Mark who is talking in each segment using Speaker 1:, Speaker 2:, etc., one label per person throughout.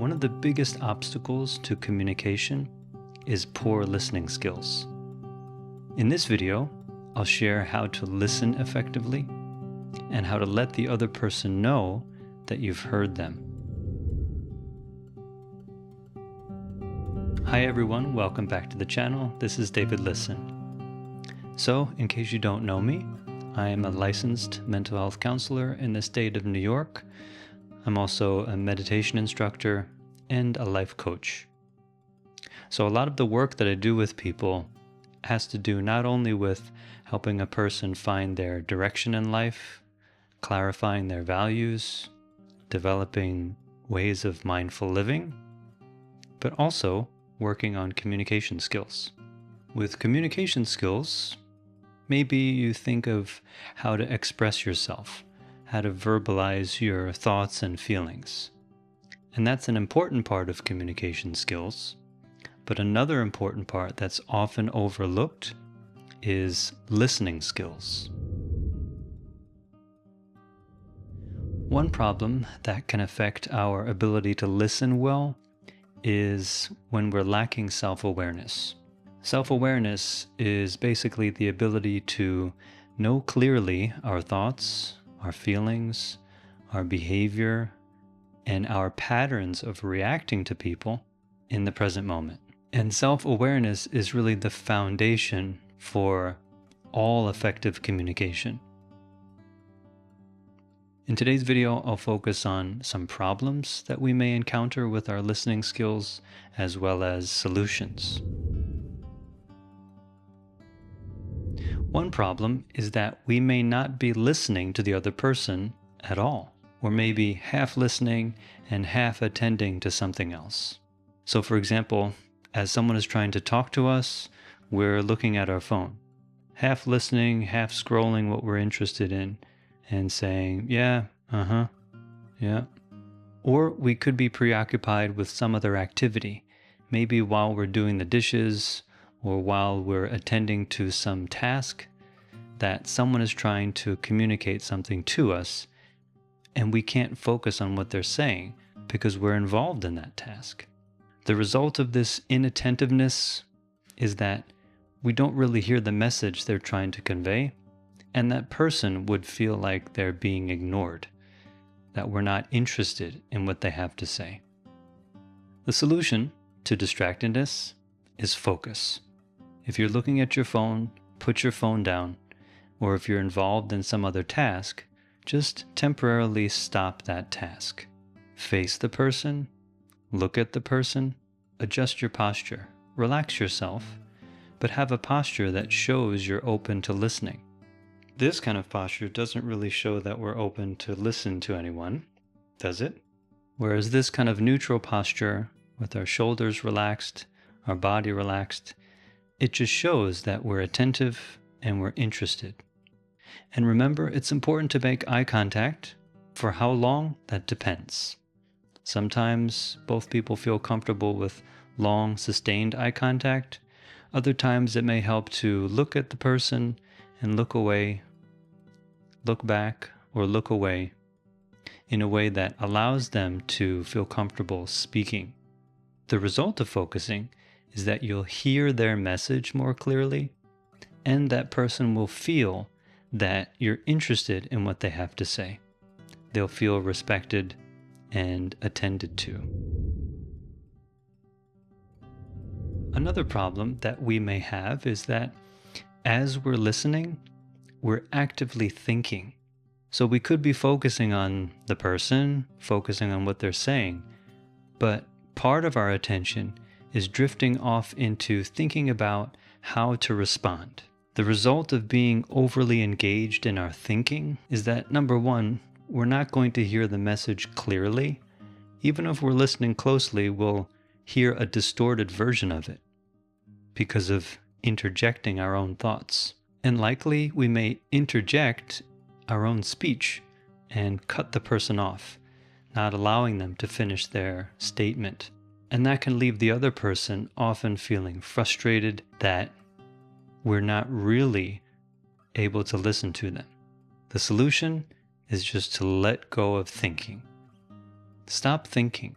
Speaker 1: One of the biggest obstacles to communication is poor listening skills. In this video, I'll share how to listen effectively and how to let the other person know that you've heard them. Hi everyone, welcome back to the channel. This is David Listen. So, in case you don't know me, I am a licensed mental health counselor in the state of New York. I'm also a meditation instructor and a life coach. So a lot of the work that I do with people has to do not only with helping a person find their direction in life, clarifying their values, developing ways of mindful living, but also working on communication skills. With communication skills, maybe you think of how to express yourself, how to verbalize your thoughts and feelings. And that's an important part of communication skills. But another important part that's often overlooked is listening skills. One problem that can affect our ability to listen well is when we're lacking self-awareness. Self-awareness is basically the ability to know clearly our thoughts, our feelings, our behavior, and our patterns of reacting to people in the present moment. And self-awareness is really the foundation for all effective communication. In today's video, I'll focus on some problems that we may encounter with our listening skills, as well as solutions. One problem is that we may not be listening to the other person at all, or maybe half listening and half attending to something else. So for example, as someone is trying to talk to us, we're looking at our phone, half listening, half scrolling what we're interested in, and saying, yeah, yeah. Or we could be preoccupied with some other activity, maybe while we're doing the dishes, or while we're attending to some task that someone is trying to communicate something to us, and we can't focus on what they're saying because we're involved in that task. The result of this inattentiveness is that we don't really hear the message they're trying to convey, and that person would feel like they're being ignored, that we're not interested in what they have to say. The solution to distractedness is focus. If you're looking at your phone, put your phone down, or if you're involved in some other task, just temporarily stop that task. Face the person, look at the person, adjust your posture, relax yourself, but have a posture that shows you're open to listening. This kind of posture doesn't really show that we're open to listen to anyone, does it? Whereas this kind of neutral posture, with our shoulders relaxed, our body relaxed, it just shows that we're attentive and we're interested. And remember, it's important to make eye contact. For how long? That depends. Sometimes both people feel comfortable with long, sustained eye contact. Other times it may help to look at the person and look away, look back, or look away in a way that allows them to feel comfortable speaking. The result of focusing is that you'll hear their message more clearly, and that person will feel that you're interested in what they have to say. They'll feel respected and attended to. Another problem that we may have is that as we're listening, we're actively thinking. So we could be focusing on the person, focusing on what they're saying, but part of our attention is drifting off into thinking about how to respond. The result of being overly engaged in our thinking is that, number one, we're not going to hear the message clearly. Even if we're listening closely, we'll hear a distorted version of it because of interjecting our own thoughts. And likely we may interject our own speech and cut the person off, not allowing them to finish their statement. And that can leave the other person often feeling frustrated that we're not really able to listen to them. The solution is just to let go of thinking. Stop thinking.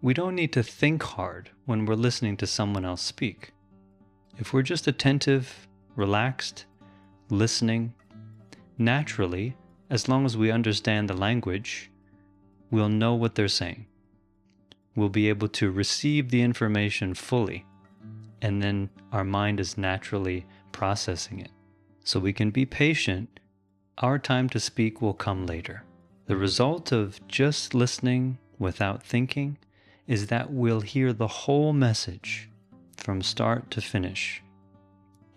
Speaker 1: We don't need to think hard when we're listening to someone else speak. If we're just attentive, relaxed, listening, naturally, as long as we understand the language, we'll know what they're saying. We'll be able to receive the information fully, and then our mind is naturally processing it. So we can be patient. Our time to speak will come later. The result of just listening without thinking is that we'll hear the whole message from start to finish,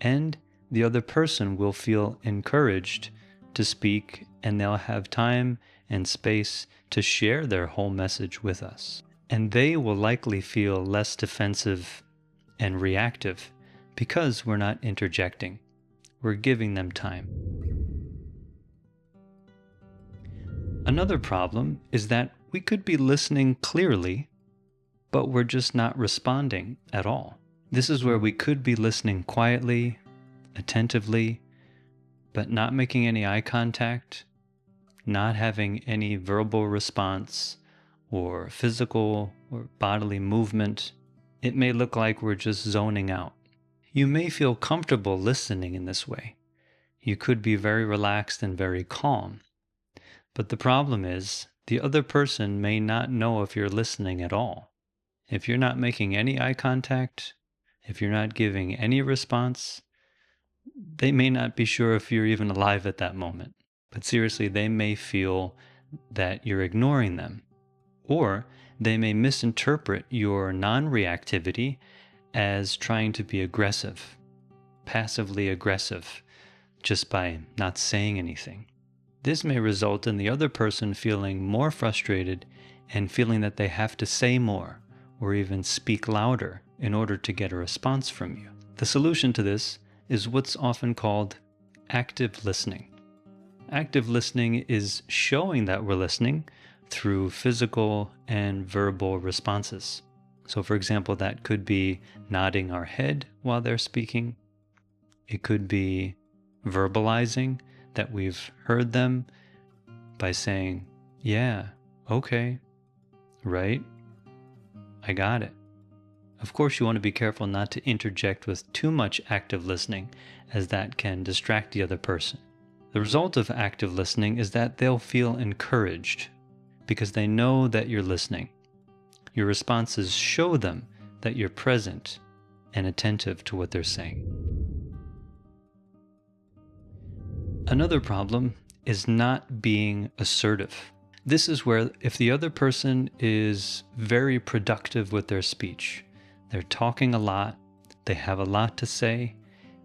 Speaker 1: and the other person will feel encouraged to speak, and they'll have time and space to share their whole message with us. And they will likely feel less defensive and reactive because we're not interjecting. We're giving them time. Another problem is that we could be listening clearly, but we're just not responding at all. This is where we could be listening quietly, attentively, but not making any eye contact, not having any verbal response or physical or bodily movement. It may look like we're just zoning out. You may feel comfortable listening in this way. You could be very relaxed and very calm. But the problem is, the other person may not know if you're listening at all. If you're not making any eye contact, if you're not giving any response, they may not be sure if you're even alive at that moment. But seriously, they may feel that you're ignoring them. Or they may misinterpret your non-reactivity as trying to be aggressive, passively aggressive, just by not saying anything. This may result in the other person feeling more frustrated and feeling that they have to say more or even speak louder in order to get a response from you. The solution to this is what's often called active listening. Active listening is showing that we're listening through physical and verbal responses. So for example, that could be nodding our head while they're speaking. It could be verbalizing that we've heard them by saying, yeah, okay, right, I got it. Of course, you want to be careful not to interject with too much active listening, as that can distract the other person. The result of active listening is that they'll feel encouraged because they know that you're listening. Your responses show them that you're present and attentive to what they're saying. Another problem is not being assertive. This is where if the other person is very productive with their speech, they're talking a lot, they have a lot to say,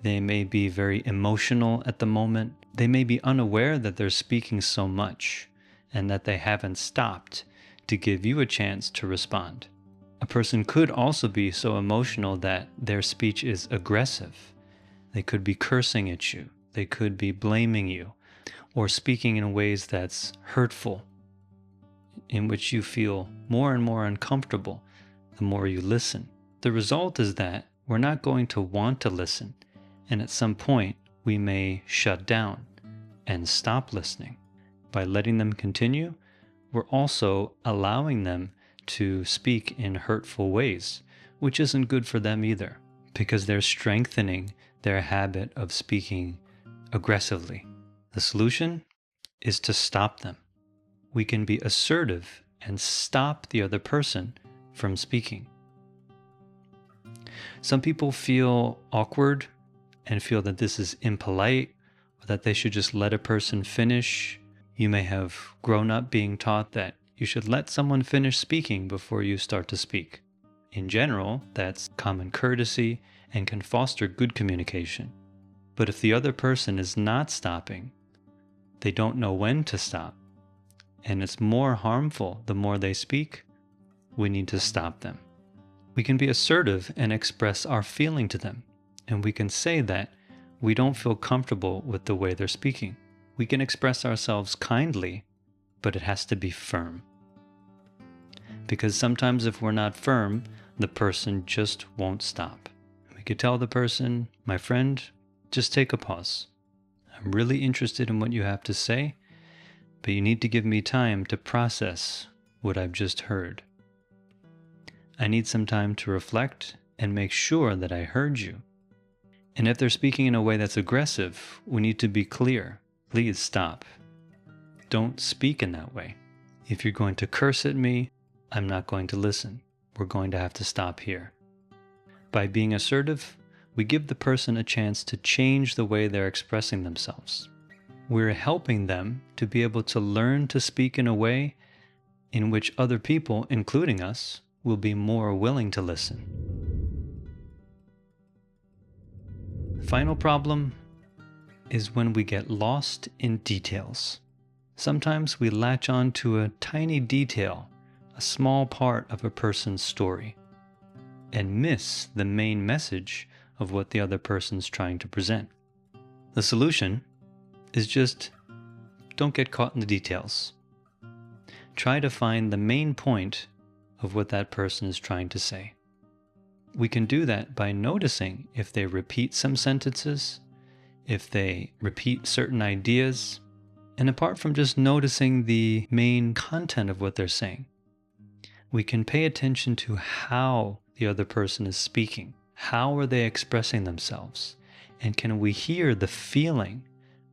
Speaker 1: they may be very emotional at the moment, they may be unaware that they're speaking so much and that they haven't stopped to give you a chance to respond. A person could also be so emotional that their speech is aggressive. They could be cursing at you. They could be blaming you or speaking in ways that's hurtful, in which you feel more and more uncomfortable the more you listen. The result is that we're not going to want to listen, and at some point we may shut down and stop listening. By letting them continue, we're also allowing them to speak in hurtful ways, which isn't good for them either, because they're strengthening their habit of speaking aggressively. The solution is to stop them. We can be assertive and stop the other person from speaking. Some people feel awkward and feel that this is impolite, or that they should just let a person finish. You may have grown up being taught that you should let someone finish speaking before you start to speak. In general, that's common courtesy and can foster good communication. But if the other person is not stopping, they don't know when to stop, and it's more harmful the more they speak, we need to stop them. We can be assertive and express our feeling to them, and we can say that we don't feel comfortable with the way they're speaking. We can express ourselves kindly, but it has to be firm. Because sometimes if we're not firm, the person just won't stop. We could tell the person, my friend, just take a pause. I'm really interested in what you have to say, but you need to give me time to process what I've just heard. I need some time to reflect and make sure that I heard you. And if they're speaking in a way that's aggressive, we need to be clear. Please stop. Don't speak in that way. If you're going to curse at me, I'm not going to listen. We're going to have to stop here. By being assertive, we give the person a chance to change the way they're expressing themselves. We're helping them to be able to learn to speak in a way in which other people, including us, will be more willing to listen. Final problem is when we get lost in details. Sometimes we latch on to a tiny detail, a small part of a person's story, and miss the main message of what the other person's trying to present. The solution is just don't get caught in the details. Try to find the main point of what that person is trying to say. We can do that by noticing if they repeat some sentences, if they repeat certain ideas, and apart from just noticing the main content of what they're saying, we can pay attention to how the other person is speaking. How are they expressing themselves? And can we hear the feeling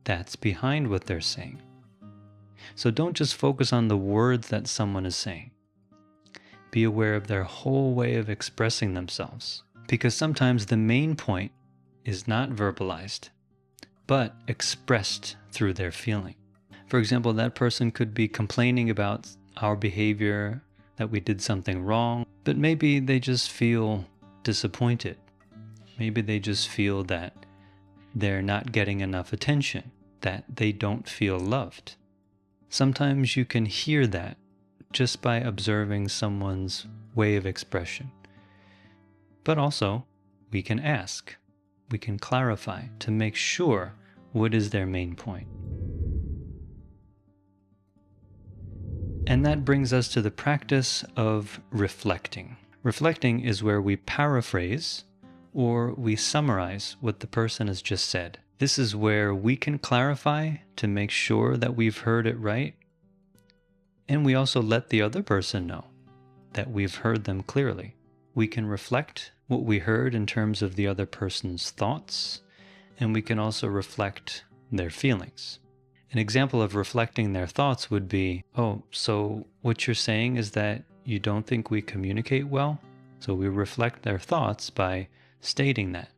Speaker 1: that's behind what they're saying? So don't just focus on the words that someone is saying. Be aware of their whole way of expressing themselves, because sometimes the main point is not verbalized, but expressed through their feeling. For example, that person could be complaining about our behavior, that we did something wrong, but maybe they just feel disappointed. Maybe they just feel that they're not getting enough attention, that they don't feel loved. Sometimes you can hear that just by observing someone's way of expression. But also, we can ask, we can clarify to make sure what is their main point. And that brings us to the practice of reflecting. Reflecting is where we paraphrase or we summarize what the person has just said. This is where we can clarify to make sure that we've heard it right. And we also let the other person know that we've heard them clearly. We can reflect what we heard in terms of the other person's thoughts, and we can also reflect their feelings. An example of reflecting their thoughts would be, oh, so what you're saying is that you don't think we communicate well? So we reflect their thoughts by stating that,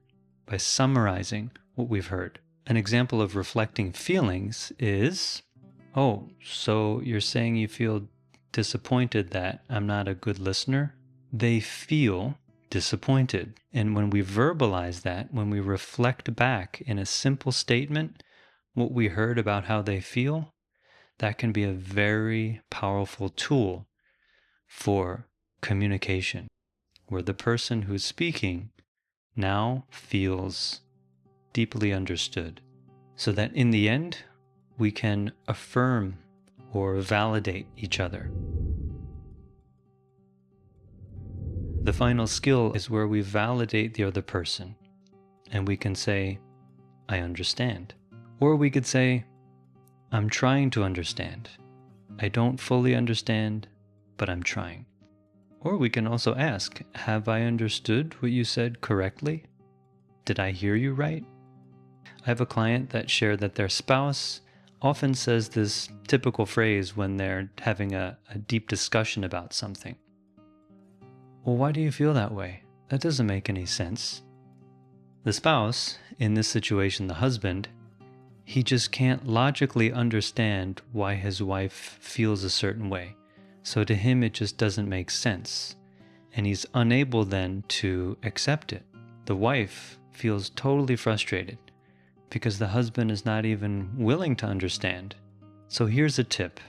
Speaker 1: by summarizing what we've heard. An example of reflecting feelings is, oh, so you're saying you feel disappointed that I'm not a good listener? They feel disappointed. And when we verbalize that, when we reflect back in a simple statement, what we heard about how they feel, that can be a very powerful tool for communication, where the person who's speaking now feels deeply understood, so that in the end, we can affirm or validate each other. The final skill is where we validate the other person, and we can say, I understand. Or we could say, I'm trying to understand. I don't fully understand, but I'm trying. Or we can also ask, have I understood what you said correctly? Did I hear you right? I have a client that shared that their spouse often says this typical phrase when they're having a deep discussion about something. Well, why do you feel that way? That doesn't make any sense. The spouse, in this situation the husband, he just can't logically understand why his wife feels a certain way. So to him, it just doesn't make sense. And he's unable then to accept it. The wife feels totally frustrated because the husband is not even willing to understand. So here's a tip.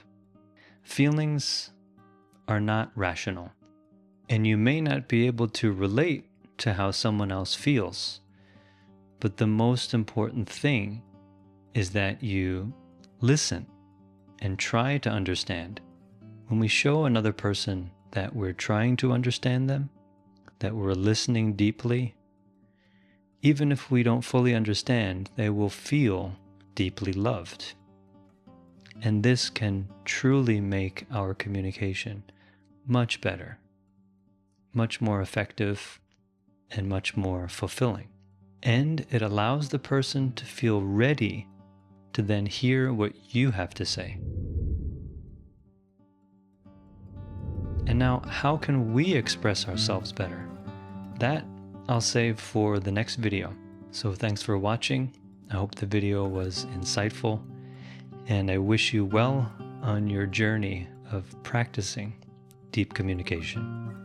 Speaker 1: Feelings are not rational. And you may not be able to relate to how someone else feels. But the most important thing is that you listen and try to understand. When we show another person that we're trying to understand them, that we're listening deeply, even if we don't fully understand, they will feel deeply loved. And this can truly make our communication much better. much more effective and much more fulfilling. And it allows the person to feel ready to then hear what you have to say. And now, how can we express ourselves better? That I'll save for the next video. So thanks for watching. I hope the video was insightful, and I wish you well on your journey of practicing deep communication.